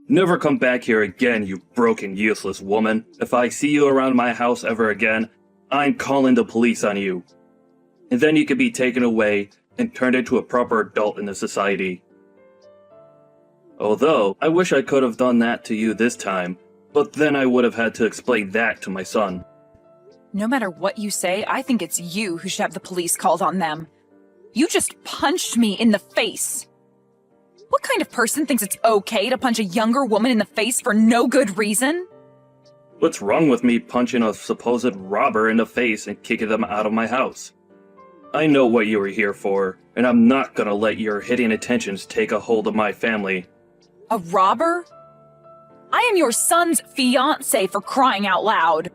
Never come back here again, you broken, useless woman. If I see you around my house ever again, I'm calling the police on you. And then you could be taken away and turned into a proper adult in the society. Although, I wish I could have done that to you this time, but then I would have had to explain that to my son. No matter what you say, I think it's you who should have the police called on them. You just punched me in the face. What kind of person thinks it's okay to punch a younger woman in the face for no good reason? What's wrong with me punching a supposed robber in the face and kicking them out of my house? I know what you were here for, and I'm not gonna let your hitting attentions take a hold of my family. A robber? I am your son's fiancé, for crying out loud.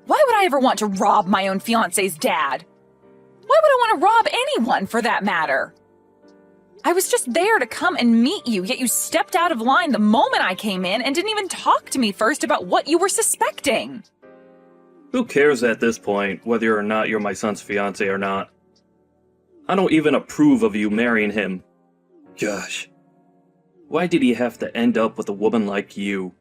Why would I ever want to rob my own fiancé's dad? Why would I want to rob anyone, for that matter? I was just there to come and meet you, yet you stepped out of line the moment I came in and didn't even talk to me first about what you were suspecting. Who cares at this point whether or not you're my son's fiancé or not? I don't even approve of you marrying him. Gosh. Why did he have to end up with a woman like you?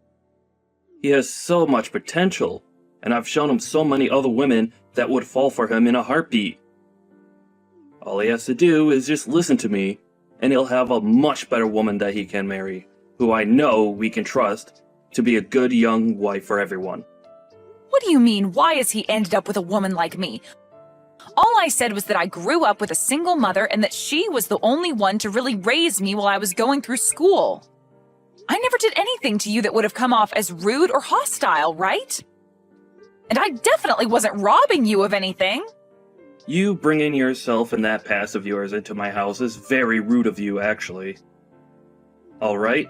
He has so much potential, and I've shown him so many other women that would fall for him in a heartbeat. All he has to do is just listen to me, and he'll have a much better woman that he can marry, who I know we can trust to be a good young wife for everyone. What do you mean, why has he ended up with a woman like me? All I said was that I grew up with a single mother and that she was the only one to really raise me while I was going through school. I never did anything to you that would have come off as rude or hostile, right? And I definitely wasn't robbing you of anything. You bringing yourself and that past of yours into my house is very rude of you, actually. Alright?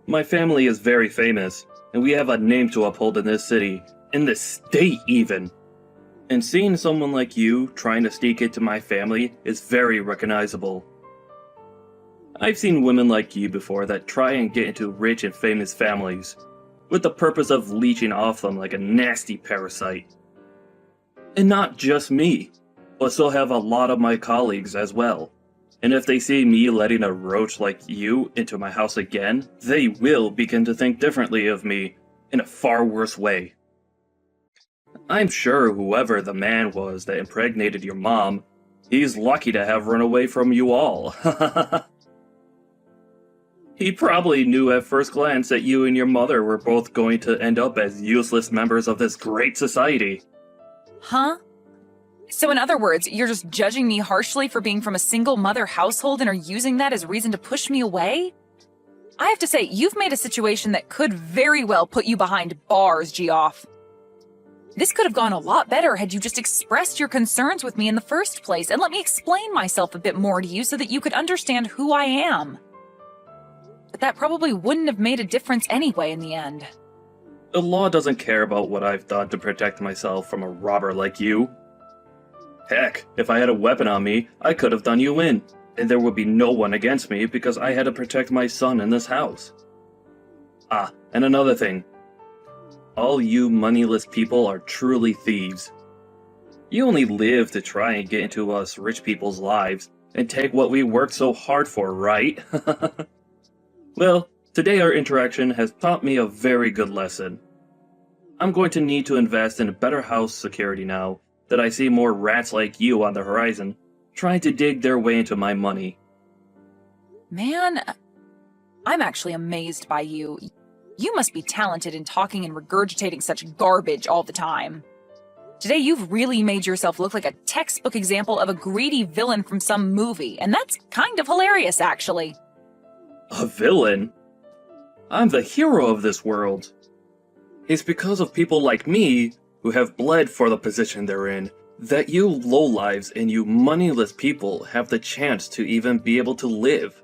My family is very famous, and we have a name to uphold in this city, in this state even. And seeing someone like you trying to sneak into my family is very recognizable. I've seen women like you before that try and get into rich and famous families, with the purpose of leeching off them like a nasty parasite. And not just me, but so have a lot of my colleagues as well. And if they see me letting a roach like you into my house again, they will begin to think differently of me in a far worse way. I'm sure whoever the man was that impregnated your mom, he's lucky to have run away from you all. He probably knew at first glance that you and your mother were both going to end up as useless members of this great society. Huh? So in other words, you're just judging me harshly for being from a single mother household and are using that as reason to push me away? I have to say, you've made a situation that could very well put you behind bars, Geoff. This could have gone a lot better had you just expressed your concerns with me in the first place and let me explain myself a bit more to you so that you could understand who I am. But that probably wouldn't have made a difference anyway in the end. The law doesn't care about what I've done to protect myself from a robber like you. Heck, if I had a weapon on me, I could have done you in, and there would be no one against me because I had to protect my son in this house. Ah, and another thing. All you moneyless people are truly thieves. You only live to try and get into us rich people's lives and take what we worked so hard for, right? Well, today our interaction has taught me a very good lesson. I'm going to need to invest in better house security now that I see more rats like you on the horizon trying to dig their way into my money. Man, I'm actually amazed by you. You must be talented in talking and regurgitating such garbage all the time. Today you've really made yourself look like a textbook example of a greedy villain from some movie, and that's kind of hilarious, actually. A villain? I'm the hero of this world. It's because of people like me, who have bled for the position they're in, that you lowlives and you moneyless people have the chance to even be able to live.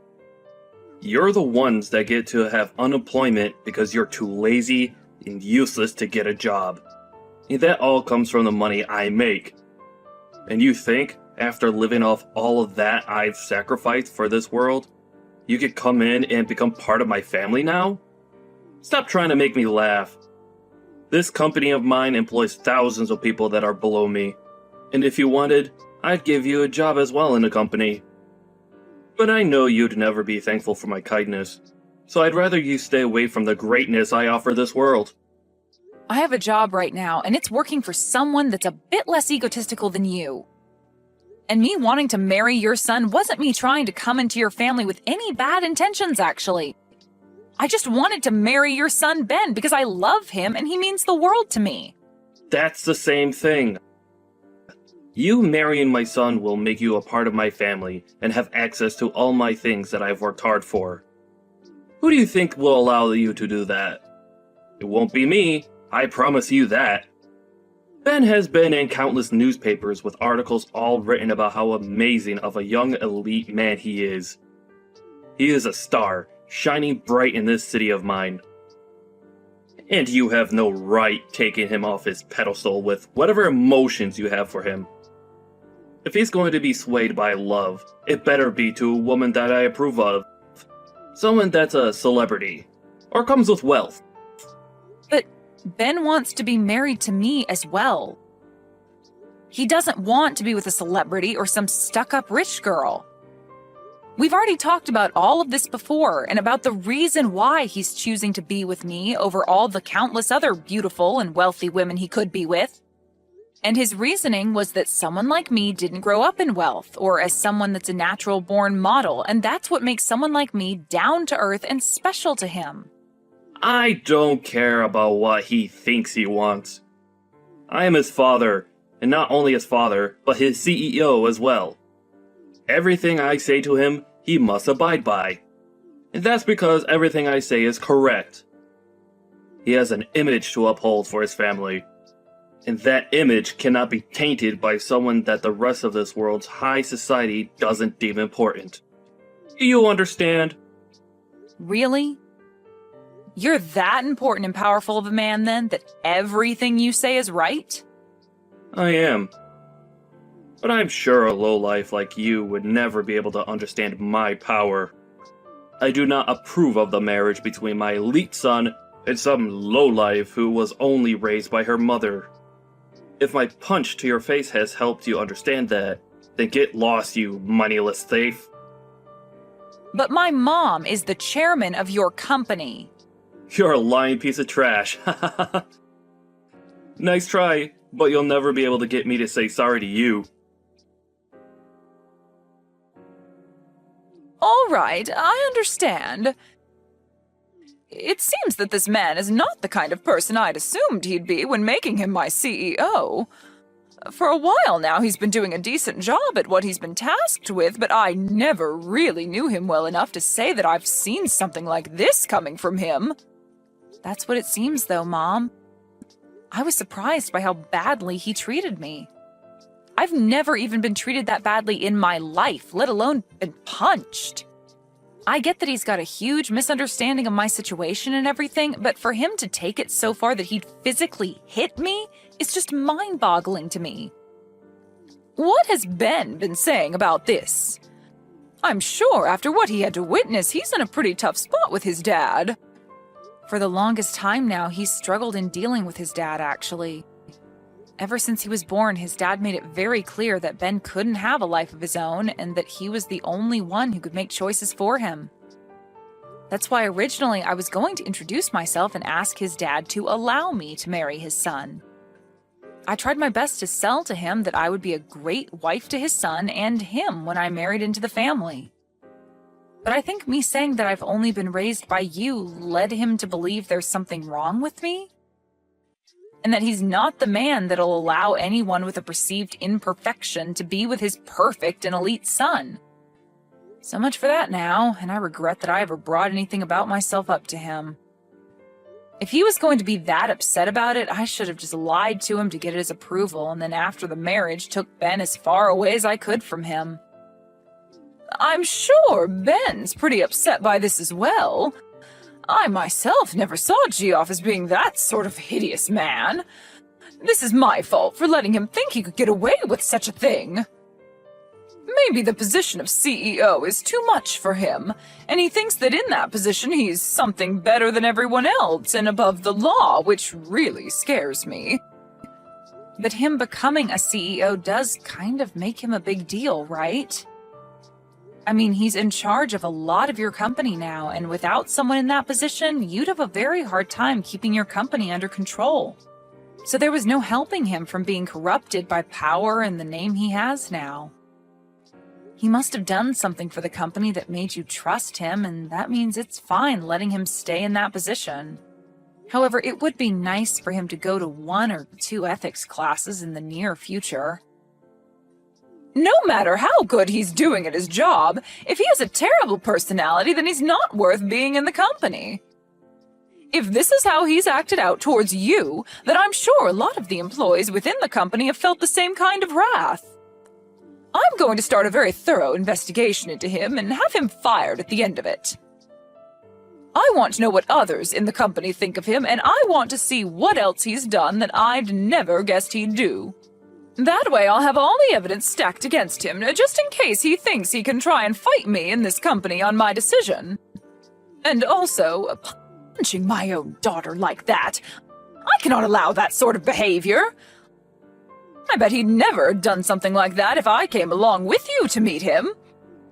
You're the ones that get to have unemployment because you're too lazy and useless to get a job. And that all comes from the money I make. And you think, after living off all of that I've sacrificed for this world, you could come in and become part of my family now? Stop trying to make me laugh. This company of mine employs thousands of people that are below me, and if you wanted, I'd give you a job as well in the company. But I know you'd never be thankful for my kindness, So I'd rather you stay away from the greatness I offer this world. I have a job right now, and it's working for someone that's a bit less egotistical than you. And me wanting to marry your son wasn't me trying to come into your family with any bad intentions, actually. I just wanted to marry your son, Ben, because I love him and he means the world to me. That's the same thing. You marrying my son will make you a part of my family and have access to all my things that I've worked hard for. Who do you think will allow you to do that? It won't be me, I promise you that. Ben has been in countless newspapers with articles all written about how amazing of a young elite man he is. He is a star, shining bright in this city of mine. And you have no right taking him off his pedestal with whatever emotions you have for him. If he's going to be swayed by love, it better be to a woman that I approve of. Someone that's a celebrity, or comes with wealth. But Ben wants to be married to me as well. He doesn't want to be with a celebrity or some stuck-up rich girl. We've already talked about all of this before and about the reason why he's choosing to be with me over all the countless other beautiful and wealthy women he could be with. And his reasoning was that someone like me didn't grow up in wealth or as someone that's a natural-born model, and that's what makes someone like me down to earth and special to him. I don't care about what he thinks he wants. I am his father, and not only his father, but his CEO as well. Everything I say to him, he must abide by. And that's because everything I say is correct. He has an image to uphold for his family. And that image cannot be tainted by someone that the rest of this world's high society doesn't deem important. Do you understand? Really? You're that important and powerful of a man, then, that everything you say is right? I am. But I'm sure a lowlife like you would never be able to understand my power. I do not approve of the marriage between my elite son and some lowlife who was only raised by her mother. If my punch to your face has helped you understand that, then get lost, you moneyless thief. But my mom is the chairman of your company. You're a lying piece of trash. Nice try, but you'll never be able to get me to say sorry to you. All right, I understand. It seems that this man is not the kind of person I'd assumed he'd be when making him my CEO. For a while now, he's been doing a decent job at what he's been tasked with, but I never really knew him well enough to say that I've seen something like this coming from him. That's what it seems, though, Mom. I was surprised by how badly he treated me. I've never even been treated that badly in my life, let alone been punched. I get that he's got a huge misunderstanding of my situation and everything, but for him to take it so far that he'd physically hit me is just mind-boggling to me. What has Ben been saying about this? I'm sure after what he had to witness, he's in a pretty tough spot with his dad. For the longest time now, he's struggled in dealing with his dad, actually. Ever since he was born, his dad made it very clear that Ben couldn't have a life of his own and that he was the only one who could make choices for him. That's why originally I was going to introduce myself and ask his dad to allow me to marry his son. I tried my best to sell to him that I would be a great wife to his son and him when I married into the family. But I think me saying that I've only been raised by you led him to believe there's something wrong with me? And that he's not the man that'll allow anyone with a perceived imperfection to be with his perfect and elite son. So much for that now, and I regret that I ever brought anything about myself up to him. If he was going to be that upset about it, I should have just lied to him to get his approval, and then after the marriage took Ben as far away as I could from him. I'm sure Ben's pretty upset by this as well. I myself never saw Geoff as being that sort of hideous man. This is my fault for letting him think he could get away with such a thing. Maybe the position of CEO is too much for him, and he thinks that in that position he's something better than everyone else and above the law, which really scares me. But him becoming a CEO does kind of make him a big deal, right? I mean, he's in charge of a lot of your company now, and without someone in that position, you'd have a very hard time keeping your company under control. So there was no helping him from being corrupted by power and the name he has now. He must have done something for the company that made you trust him, and that means it's fine letting him stay in that position. However, it would be nice for him to go to 1 or 2 ethics classes in the near future. No matter how good he's doing at his job, if he has a terrible personality, then he's not worth being in the company. If this is how he's acted out towards you, then I'm sure a lot of the employees within the company have felt the same kind of wrath. I'm going to start a very thorough investigation into him and have him fired at the end of it. I want to know what others in the company think of him, and I want to see what else he's done that I'd never guessed he'd do. That way I'll have all the evidence stacked against him, just in case he thinks he can try and fight me in this company on my decision. And also, punching my own daughter like that, I cannot allow that sort of behavior. I bet he'd never done something like that if I came along with you to meet him.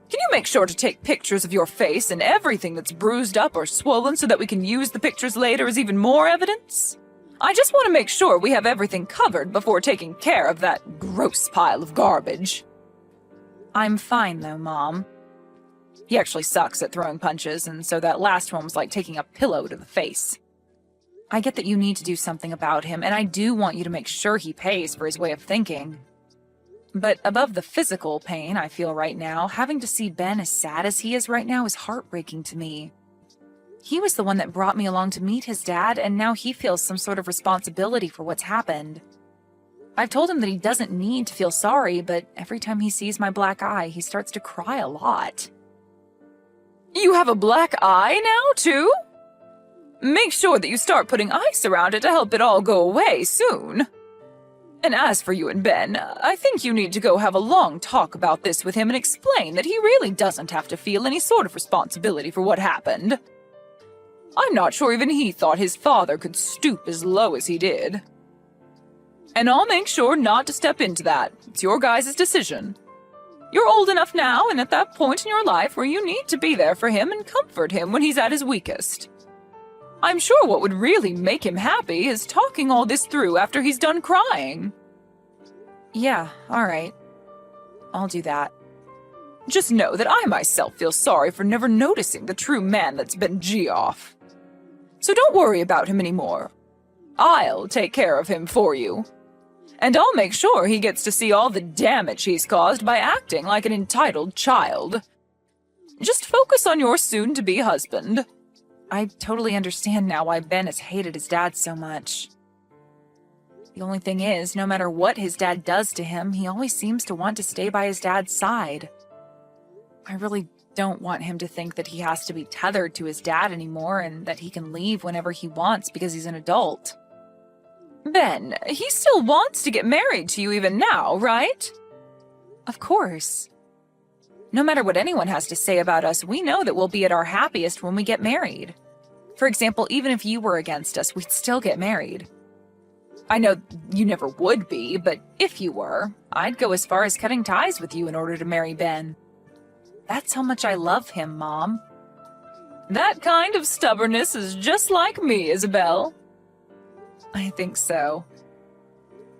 Can you make sure to take pictures of your face and everything that's bruised up or swollen so that we can use the pictures later as even more evidence? I just want to make sure we have everything covered before taking care of that gross pile of garbage. I'm fine though, Mom. He actually sucks at throwing punches, and so that last one was like taking a pillow to the face. I get that you need to do something about him, and I do want you to make sure he pays for his way of thinking. But above the physical pain I feel right now, having to see Ben as sad as he is right now is heartbreaking to me. He was the one that brought me along to meet his dad, and now he feels some sort of responsibility for what's happened. I've told him that he doesn't need to feel sorry, but every time he sees my black eye, he starts to cry a lot. You have a black eye now, too? Make sure that you start putting ice around it to help it all go away soon. And as for you and Ben, I think you need to go have a long talk about this with him and explain that he really doesn't have to feel any sort of responsibility for what happened. I'm not sure even he thought his father could stoop as low as he did. And I'll make sure not to step into that. It's your guys' decision. You're old enough now and at that point in your life where you need to be there for him and comfort him when he's at his weakest. I'm sure what would really make him happy is talking all this through after he's done crying. Yeah, all right. I'll do that. Just know that I myself feel sorry for never noticing the true man that's been Geoff. So don't worry about him anymore. I'll take care of him for you. And I'll make sure he gets to see all the damage he's caused by acting like an entitled child. Just focus on your soon-to-be husband. I totally understand now why Ben has hated his dad so much. The only thing is, no matter what his dad does to him, he always seems to want to stay by his dad's side. I really don't want him to think that he has to be tethered to his dad anymore and that he can leave whenever he wants because he's an adult. Ben, he still wants to get married to you even now, right? Of course. No matter what anyone has to say about us, we know that we'll be at our happiest when we get married. For example, even if you were against us, we'd still get married. I know you never would be, but if you were, I'd go as far as cutting ties with you in order to marry Ben. That's how much I love him, Mom. That kind of stubbornness is just like me, Isabel. I think so.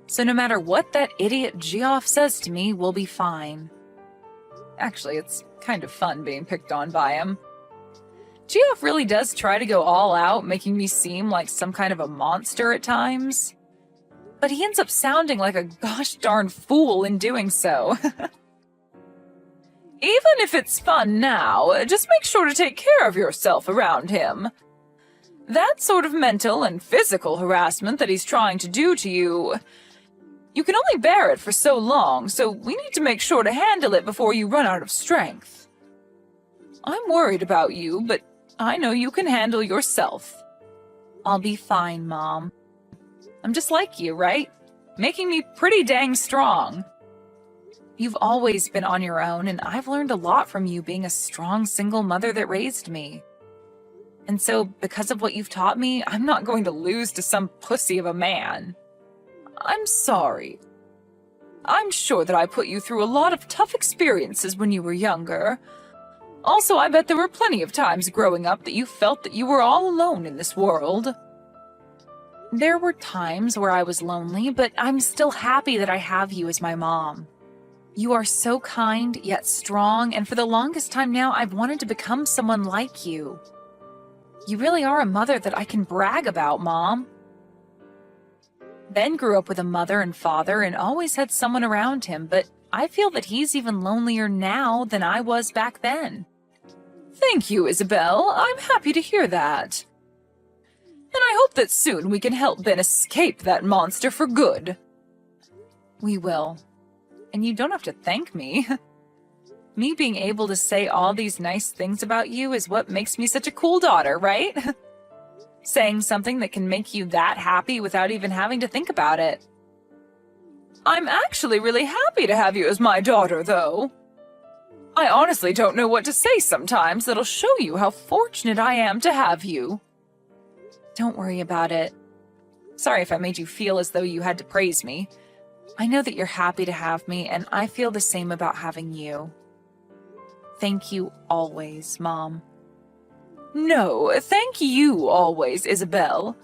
So no matter what that idiot Geoff says to me, we'll be fine. Actually, it's kind of fun being picked on by him. Geoff really does try to go all out, making me seem like some kind of a monster at times. But he ends up sounding like a gosh darn fool in doing so. Even if it's fun now, just make sure to take care of yourself around him. That sort of mental and physical harassment that he's trying to do to you, you can only bear it for so long, so we need to make sure to handle it before you run out of strength. I'm worried about you, but I know you can handle yourself. I'll be fine, Mom. I'm just like you, right? Making me pretty dang strong. You've always been on your own, and I've learned a lot from you being a strong single mother that raised me. And so, because of what you've taught me, I'm not going to lose to some pussy of a man. I'm sorry. I'm sure that I put you through a lot of tough experiences when you were younger, Also, I bet there were plenty of times growing up that you felt that you were all alone in this world. There were times where I was lonely, but I'm still happy that I have you as my mom. You are so kind, yet strong, and for the longest time now, I've wanted to become someone like you. You really are a mother that I can brag about, Mom. Ben grew up with a mother and father and always had someone around him, but I feel that he's even lonelier now than I was back then. Thank you, Isabel. I'm happy to hear that. And I hope that soon we can help Ben escape that monster for good. We will. And you don't have to thank me. Me being able to say all these nice things about you is what makes me such a cool daughter, right? Saying something that can make you that happy without even having to think about it. I'm actually really happy to have you as my daughter, though. I honestly don't know what to say sometimes that'll show you how fortunate I am to have you. Don't worry about it. Sorry if I made you feel as though you had to praise me. I know that you're happy to have me, and I feel the same about having you. Thank you always, Mom. No, thank you always, Isabel.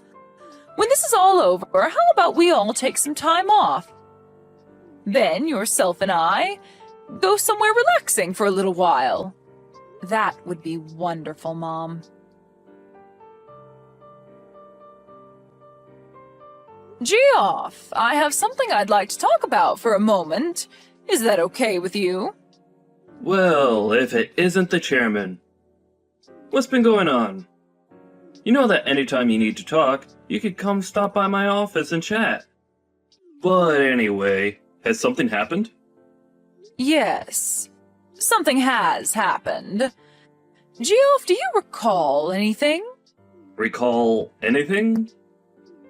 When this is all over, how about we all take some time off? Ben, yourself, and I go somewhere relaxing for a little while. That would be wonderful, Mom. Geoff, I have something I'd like to talk about for a moment. Is that okay with you? Well, if it isn't the chairman. What's been going on? You know that anytime you need to talk, you could come stop by my office and chat. But anyway, has something happened? Yes, something has happened. Geoff, do you recall anything? Recall anything?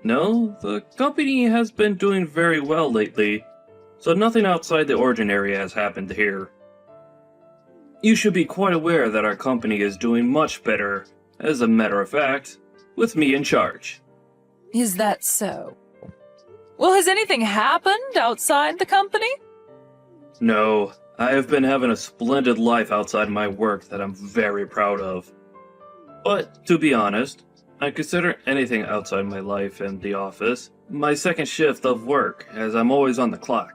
No, the company has been doing very well lately, so nothing outside the ordinary has happened here. You should be quite aware that our company is doing much better, as a matter of fact, with me in charge. Is that so? Well, has anything happened outside the company? No, I have been having a splendid life outside my work that I'm very proud of. But, to be honest, I consider anything outside my life and the office my second shift of work, as I'm always on the clock.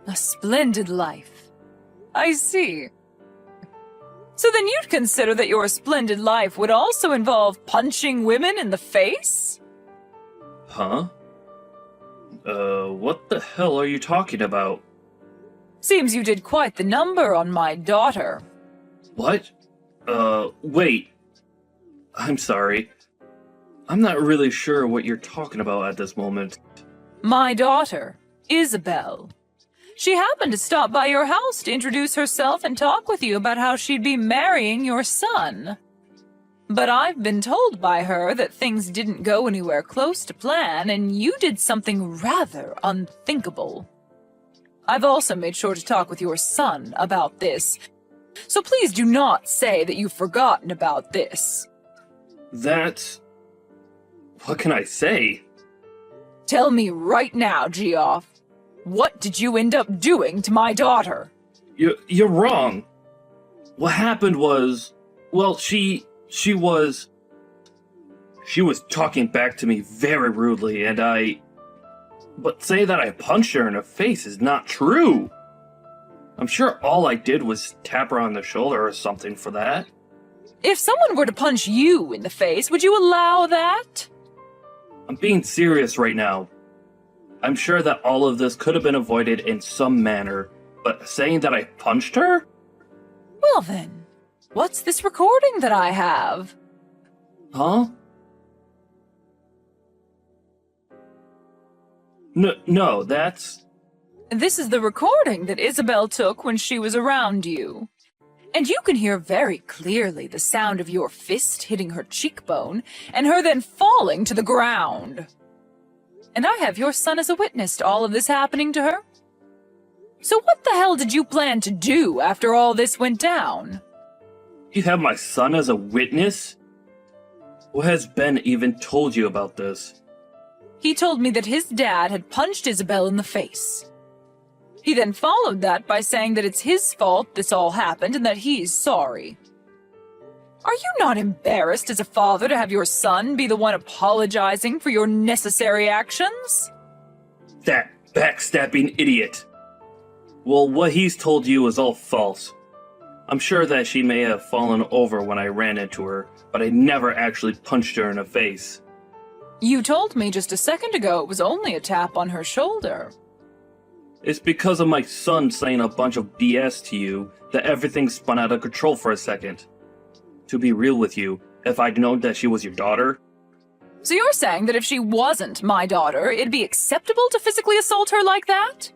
A splendid life. I see. So then you'd consider that your splendid life would also involve punching women in the face? Huh? What the hell are you talking about? Seems you did quite the number on my daughter. What? Wait. I'm sorry. I'm not really sure what you're talking about at this moment. My daughter, Isabel. She happened to stop by your house to introduce herself and talk with you about how she'd be marrying your son. But I've been told by her that things didn't go anywhere close to plan, and you did something rather unthinkable. I've also made sure to talk with your son about this, so please do not say that you've forgotten about this. That's... What can I say? Tell me right now, Geoff. What did you end up doing to my daughter? You're wrong. What happened was... Well, she was talking back to me very rudely, and But say that I punched her in the face is not true. I'm sure all I did was tap her on the shoulder or something for that. If someone were to punch you in the face, would you allow that? I'm being serious right now. I'm sure that all of this could have been avoided in some manner, but saying that I punched her? Well then, what's this recording that I have? Huh? No, that's... This is the recording that Isabel took when she was around you. And you can hear very clearly the sound of your fist hitting her cheekbone, and her then falling to the ground. And I have your son as a witness to all of this happening to her. So what the hell did you plan to do after all this went down? You have my son as a witness? What has Ben even told you about this? He told me that his dad had punched Isabel in the face. He then followed that by saying that it's his fault this all happened and that he's sorry. Are you not embarrassed as a father to have your son be the one apologizing for your necessary actions? That backstabbing idiot. Well, what he's told you is all false. I'm sure that she may have fallen over when I ran into her, but I never actually punched her in the face. You told me just a second ago it was only a tap on her shoulder. It's because of my son saying a bunch of BS to you that everything spun out of control for a second. To be real with you, if I'd known that she was your daughter... So you're saying that if she wasn't my daughter, it'd be acceptable to physically assault her like that?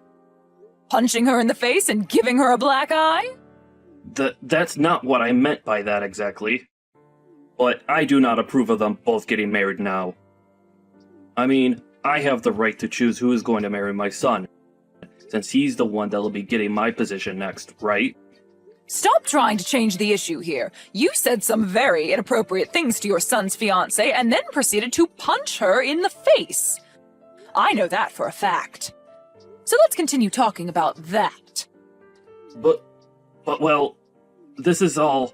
Punching her in the face and giving her a black eye? That's not what I meant by that exactly. But I do not approve of them both getting married now. I mean, I have the right to choose who is going to marry my son, since he's the one that'll be getting my position next, right? Stop trying to change the issue here. You said some very inappropriate things to your son's fiancé and then proceeded to punch her in the face. I know that for a fact. So let's continue talking about that. But well, this is all...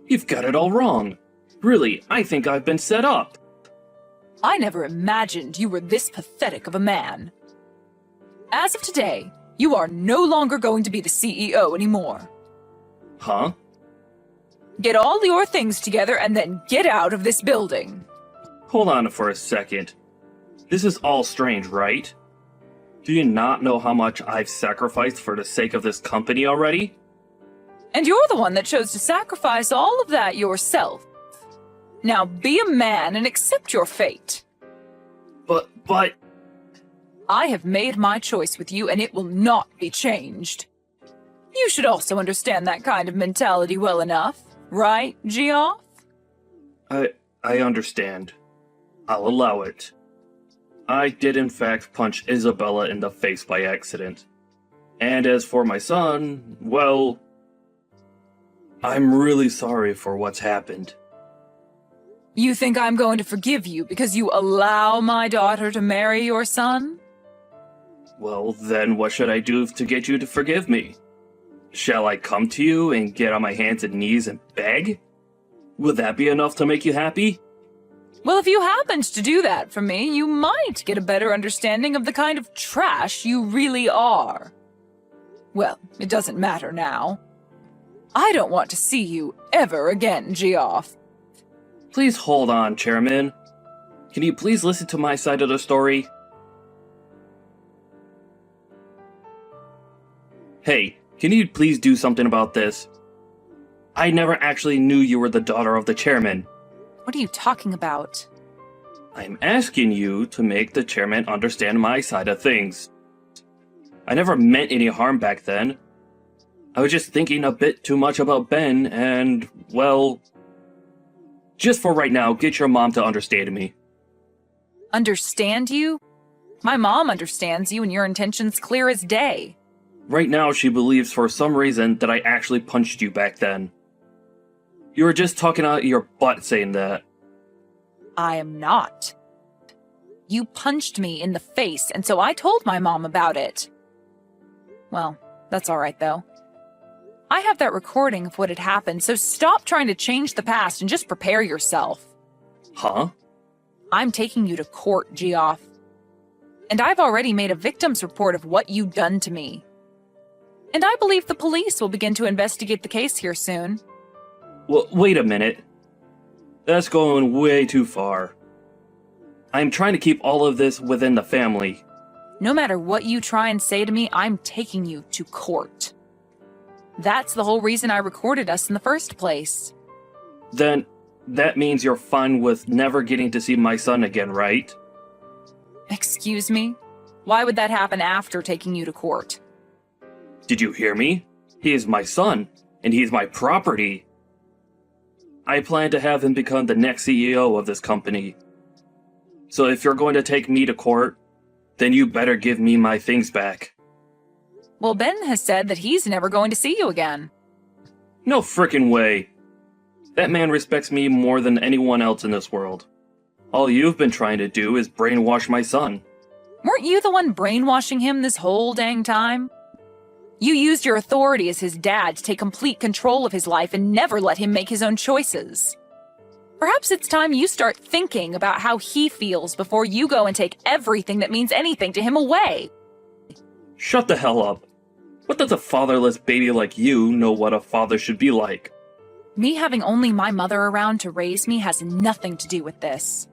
You've got it all wrong. Really, I think I've been set up. I never imagined you were this pathetic of a man. As of today, you are no longer going to be the CEO anymore. Huh? Get all your things together and then get out of this building. Hold on for a second. This is all strange, right? Do you not know how much I've sacrificed for the sake of this company already? And you're the one that chose to sacrifice all of that yourself. Now be a man and accept your fate. But... I have made my choice with you and it will not be changed. You should also understand that kind of mentality well enough, right, Geoff? I understand. I'll allow it. I did in fact punch Isabella in the face by accident. And as for my son, well... I'm really sorry for what's happened. You think I'm going to forgive you because you allow my daughter to marry your son? Well, then what should I do to get you to forgive me? Shall I come to you and get on my hands and knees and beg? Would that be enough to make you happy? Well, if you happened to do that for me, you might get a better understanding of the kind of trash you really are. Well, it doesn't matter now. I don't want to see you ever again, Geoff. Please hold on, Chairman. Can you please listen to my side of the story? Hey, can you please do something about this? I never actually knew you were the daughter of the chairman. What are you talking about? I'm asking you to make the chairman understand my side of things. I never meant any harm back then. I was just thinking a bit too much about Ben and, well... Just for right now, get your mom to understand me. Understand you? My mom understands you and your intentions clear as day. Right now, she believes for some reason that I actually punched you back then. You were just talking out your butt saying that. I am not. You punched me in the face, and so I told my mom about it. Well, that's all right, though. I have that recording of what had happened, so stop trying to change the past and just prepare yourself. Huh? I'm taking you to court, Geoff. And I've already made a victim's report of what you've done to me. And I believe the police will begin to investigate the case here soon. Well, wait a minute. That's going way too far. I'm trying to keep all of this within the family. No matter what you try and say to me, I'm taking you to court. That's the whole reason I recorded us in the first place. Then, that means you're fine with never getting to see my son again, right? Excuse me? Why would that happen after taking you to court? Did you hear me? He is my son, and he's my property. I plan to have him become the next CEO of this company. So if you're going to take me to court, then you better give me my things back. Well, Ben has said that he's never going to see you again. No frickin' way. That man respects me more than anyone else in this world. All you've been trying to do is brainwash my son. Weren't you the one brainwashing him this whole dang time? You used your authority as his dad to take complete control of his life and never let him make his own choices. Perhaps it's time you start thinking about how he feels before you go and take everything that means anything to him away. Shut the hell up. What does a fatherless baby like you know what a father should be like? Me having only my mother around to raise me has nothing to do with this.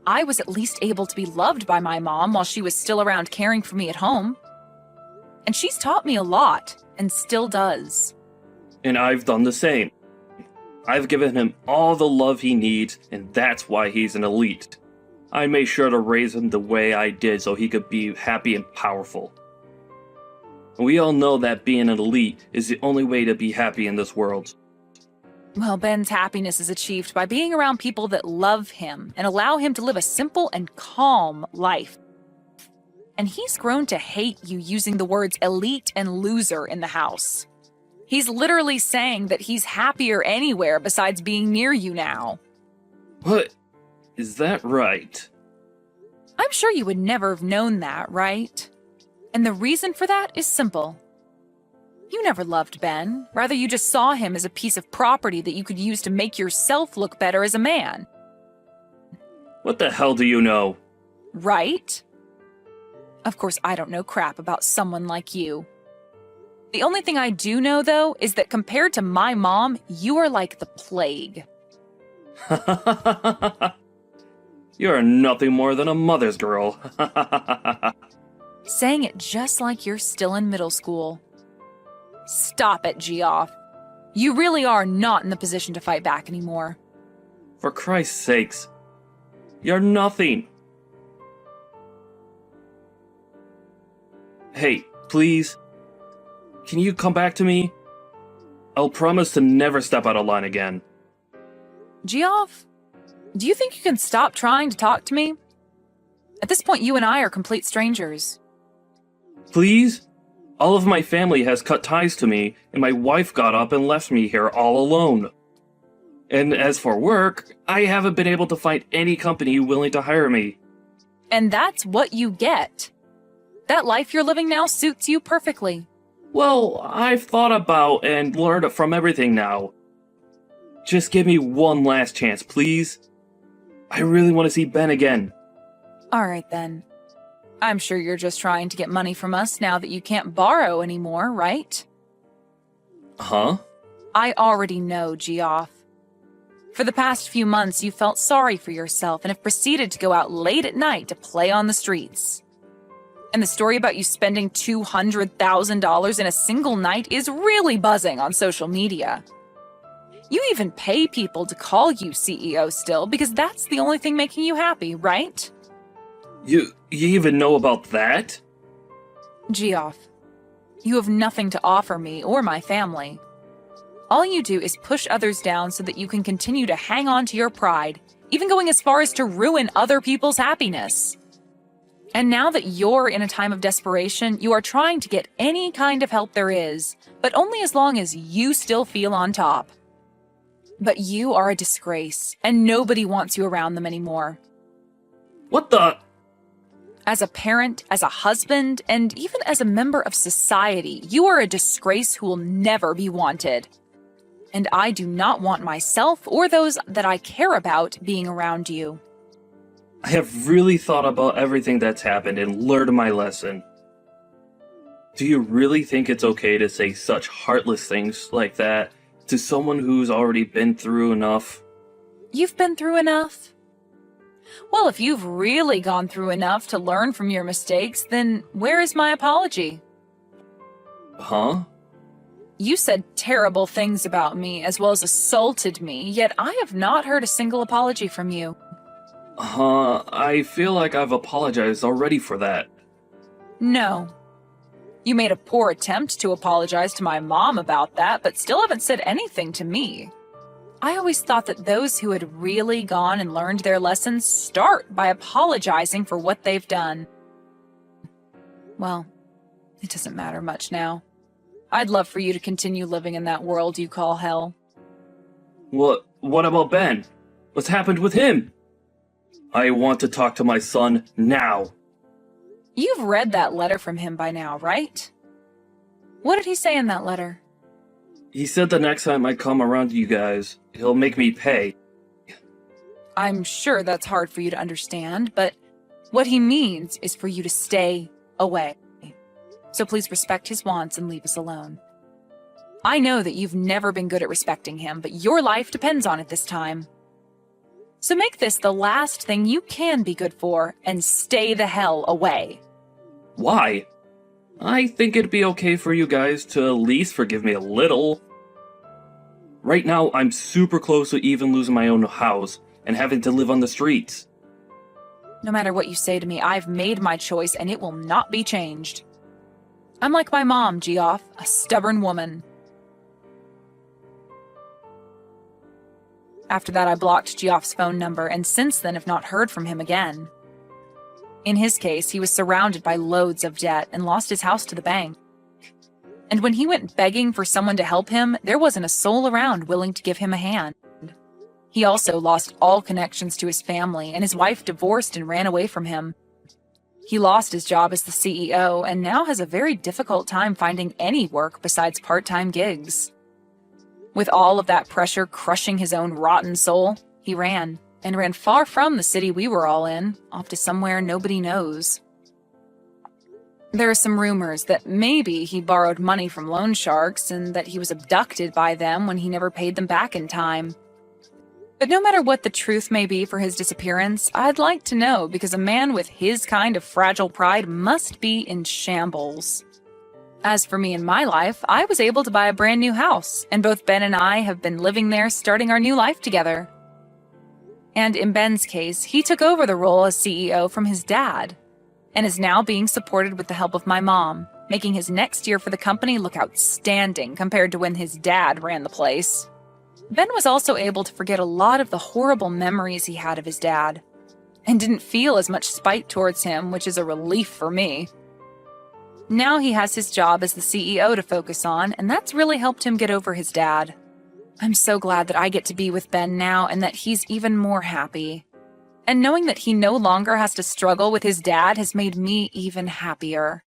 I was at least able to be loved by my mom while she was still around caring for me at home. And she's taught me a lot, and still does. And I've done the same. I've given him all the love he needs, and that's why he's an elite. I made sure to raise him the way I did so he could be happy and powerful. And we all know that being an elite is the only way to be happy in this world. Well, Ben's happiness is achieved by being around people that love him and allow him to live a simple and calm life. And he's grown to hate you using the words elite and loser in the house. He's literally saying that he's happier anywhere besides being near you now. What? Is that right? I'm sure you would never have known that, right? And the reason for that is simple. You never loved Ben. Rather, you just saw him as a piece of property that you could use to make yourself look better as a man. What the hell do you know? Right? Of course, I don't know crap about someone like you. The only thing I do know, though, is that compared to my mom, you are like the plague. You're nothing more than a mother's girl. Saying it just like you're still in middle school. Stop it, Geoff. You really are not in the position to fight back anymore. For Christ's sakes. You're nothing. Hey, please. Can you come back to me? I'll promise to never step out of line again. Geoff, do you think you can stop trying to talk to me? At this point, you and I are complete strangers. Please? All of my family has cut ties to me, and my wife got up and left me here all alone. And as for work, I haven't been able to find any company willing to hire me. And that's what you get. That life you're living now suits you perfectly. Well, I've thought about and learned from everything now. Just give me one last chance, please. I really want to see Ben again. All right, then. I'm sure you're just trying to get money from us now that you can't borrow anymore, right? Huh? I already know, Geoff. For the past few months, you felt sorry for yourself and have proceeded to go out late at night to play on the streets. And the story about you spending $200,000 in a single night is really buzzing on social media. You even pay people to call you CEO still because that's the only thing making you happy, right? You even know about that? Geoff, you have nothing to offer me or my family. All you do is push others down so that you can continue to hang on to your pride, even going as far as to ruin other people's happiness. And now that you're in a time of desperation, you are trying to get any kind of help there is, but only as long as you still feel on top. But you are a disgrace, and nobody wants you around them anymore. What the? As a parent, as a husband, and even as a member of society, you are a disgrace who will never be wanted. And I do not want myself or those that I care about being around you. I have really thought about everything that's happened and learned my lesson. Do you really think it's okay to say such heartless things like that to someone who's already been through enough? You've been through enough? Well, if you've really gone through enough to learn from your mistakes, then where is my apology? Huh? You said terrible things about me as well as assaulted me, yet I have not heard a single apology from you. I feel like I've apologized already for that. No. You made a poor attempt to apologize to my mom about that, but still haven't said anything to me. I always thought that those who had really gone and learned their lessons start by apologizing for what they've done. Well, it doesn't matter much now. I'd love for you to continue living in that world you call hell. What about Ben? What's happened with him? I want to talk to my son now. You've read that letter from him by now, right? What did he say in that letter? He said the next time I come around to you guys, he'll make me pay. I'm sure that's hard for you to understand, but what he means is for you to stay away. So please respect his wants and leave us alone. I know that you've never been good at respecting him, but your life depends on it this time. So make this the last thing you can be good for and stay the hell away. Why? I think it'd be okay for you guys to at least forgive me a little. Right now, I'm super close to even losing my own house and having to live on the streets. No matter what you say to me, I've made my choice and it will not be changed. I'm like my mom, Geoff, a stubborn woman. After that, I blocked Geoff's phone number and since then have not heard from him again. In his case, he was surrounded by loads of debt and lost his house to the bank. And when he went begging for someone to help him, there wasn't a soul around willing to give him a hand. He also lost all connections to his family, and his wife divorced and ran away from him. He lost his job as the CEO and now has a very difficult time finding any work besides part-time gigs. With all of that pressure crushing his own rotten soul, he ran far from the city we were all in, off to somewhere nobody knows. There are some rumors that maybe he borrowed money from loan sharks and that he was abducted by them when he never paid them back in time. But no matter what the truth may be for his disappearance, I'd like to know because a man with his kind of fragile pride must be in shambles. As for me and my life, I was able to buy a brand new house, and both Ben and I have been living there starting our new life together. And in Ben's case, he took over the role as CEO from his dad, and is now being supported with the help of my mom, making his next year for the company look outstanding compared to when his dad ran the place. Ben was also able to forget a lot of the horrible memories he had of his dad, and didn't feel as much spite towards him, which is a relief for me. Now he has his job as the CEO to focus on, and that's really helped him get over his dad. I'm so glad that I get to be with Ben now and that he's even more happy. And knowing that he no longer has to struggle with his dad has made me even happier.